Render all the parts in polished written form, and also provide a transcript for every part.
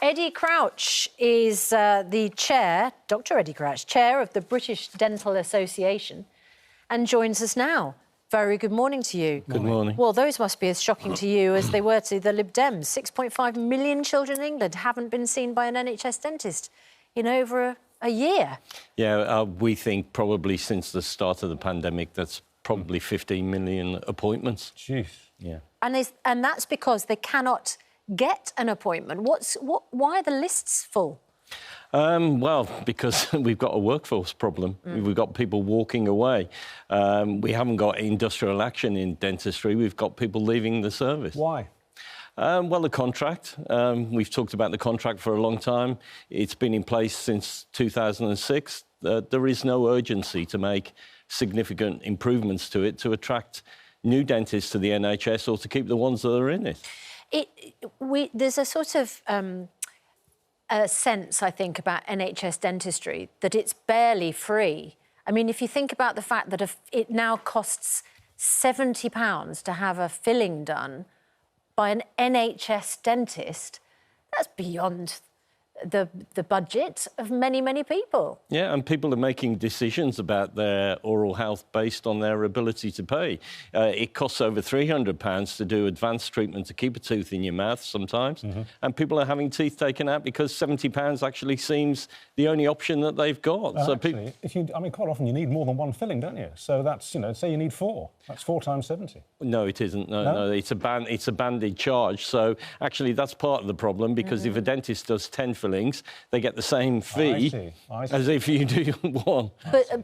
Eddie Crouch is the chair, Dr. Eddie Crouch, chair of the British Dental Association, and joins us now. Very good morning to you. Good morning. Well, those must be as shocking to you as they were to the Lib Dems. 6.5 million children in England haven't been seen by an NHS dentist in over a year. Yeah, we think probably since the start of the pandemic, that's probably 15 million appointments. Jeez. Yeah. And that's because they cannot get an appointment. Why are the lists full? Well, because we've got a workforce problem. We've got people walking away. We haven't got industrial action in dentistry. We've got people leaving the service. Why? Well, the contract. We've talked about the contract for a long time. It's been in place since 2006. There is no urgency to make significant improvements to it to attract new dentists to the NHS or to keep the ones that are in it. There's a sort of a sense, I think, about NHS dentistry that it's barely free. I mean, if you think about the fact that it now costs £70 to have a filling done by an NHS dentist, that's beyond the budget of many, many people. Yeah, and people are making decisions about their oral health based on their ability to pay. It costs over £300 to do advanced treatment to keep a tooth in your mouth sometimes, and people are having teeth taken out because £70 actually seems the only option that they've got. So actually, quite often you need more than one filling, don't you? So that's, say you need 4. That's 4 times 70. No, it isn't. No, it's a banded charge. So actually, that's part of the problem because if a dentist does 10 fillings, they get the same fee as if you do one.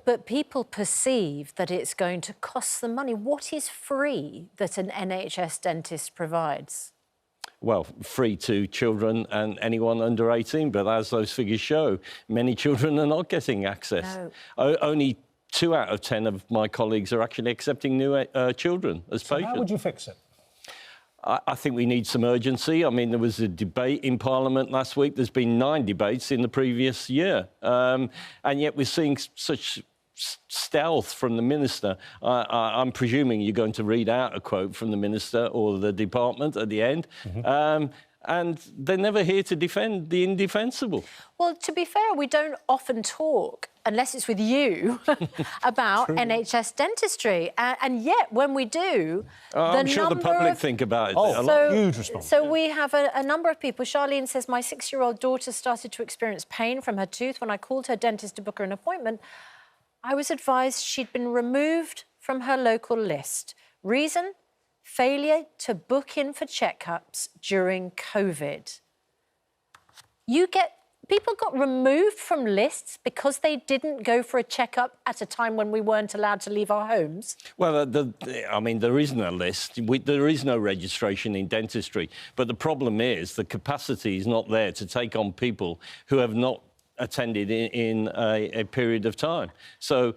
But people perceive that it's going to cost them money. What is free that an NHS dentist provides? Well, free to children and anyone under 18, but as those figures show, many children are not getting access. No. Only 2 out of 10 of my colleagues are actually accepting new children as patients. How would you fix it? I think we need some urgency. I mean, there was a debate in Parliament last week. There's been 9 debates in the previous year. And yet we're seeing such stealth from the Minister. I'm presuming you're going to read out a quote from the Minister or the department at the end. And they're never here to defend the indefensible. Well, to be fair, we don't often talk, unless it's with you, about NHS dentistry. And yet, when we do... I'm sure the public think about it a lot. Huge response. So we have a number of people. Charlene says, my 6-year-old daughter started to experience pain from her tooth. When I called her dentist to book her an appointment, I was advised she'd been removed from her local list. Reason? Failure to book in for checkups during COVID. People got removed from lists because they didn't go for a checkup at a time when we weren't allowed to leave our homes? Well, there isn't a list. There is no registration in dentistry. But the problem is the capacity is not there to take on people who have not attended in a period of time. So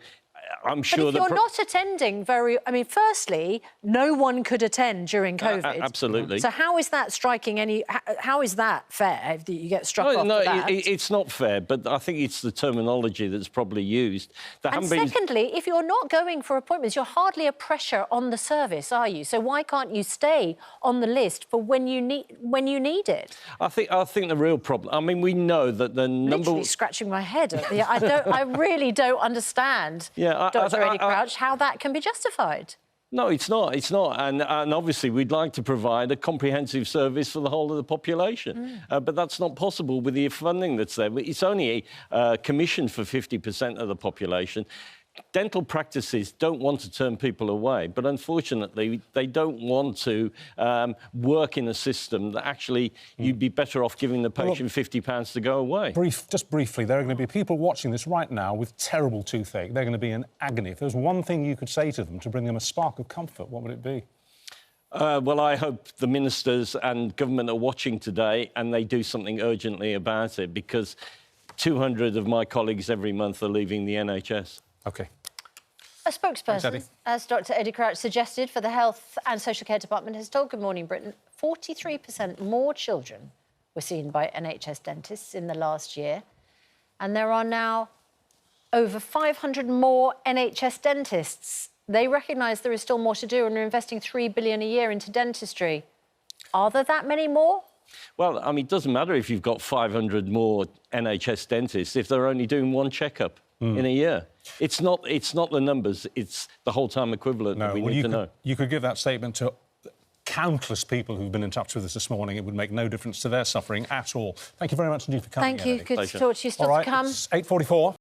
I'm sure but if you're not attending firstly, no one could attend during COVID. Absolutely. So how is that how is that fair that you get struck off no, that? It's not fair, but I think it's the terminology that's probably used. And secondly, if you're not going for appointments, you're hardly a pressure on the service, are you? So why can't you stay on the list for when you need it? I think the real problem... I mean, we know that the number... Literally scratching my head. I really don't understand. Yeah, Dr. Eddie Crouch, how that can be justified. No, it's not. It's not. And obviously, we'd like to provide a comprehensive service for the whole of the population. But that's not possible with the funding that's there. It's only commissioned for 50% of the population. Dental practices don't want to turn people away, but unfortunately, they don't want to work in a system that actually you'd be better off giving the patient £50 to go away. Just briefly, there are going to be people watching this right now with terrible toothache. They're going to be in agony. If there's one thing you could say to them to bring them a spark of comfort, what would it be? Well, I hope the ministers and government are watching today and they do something urgently about it, because 200 of my colleagues every month are leaving the NHS. OK. A spokesperson, as Dr. Eddie Crouch suggested, for the Health and Social Care Department has told Good Morning Britain 43% more children were seen by NHS dentists in the last year. And there are now over 500 more NHS dentists. They recognise there is still more to do and are investing £3 billion a year into dentistry. Are there that many more? Well, I mean, it doesn't matter if you've got 500 more NHS dentists if they're only doing one checkup in a year. It's not the numbers, it's the whole time equivalent that we need to know. You could give that statement to countless people who've been in touch with us this morning. It would make no difference to their suffering at all. Thank you very much indeed for coming. Thank you. Good to talk to you. Still All right, to come. it's 8:44.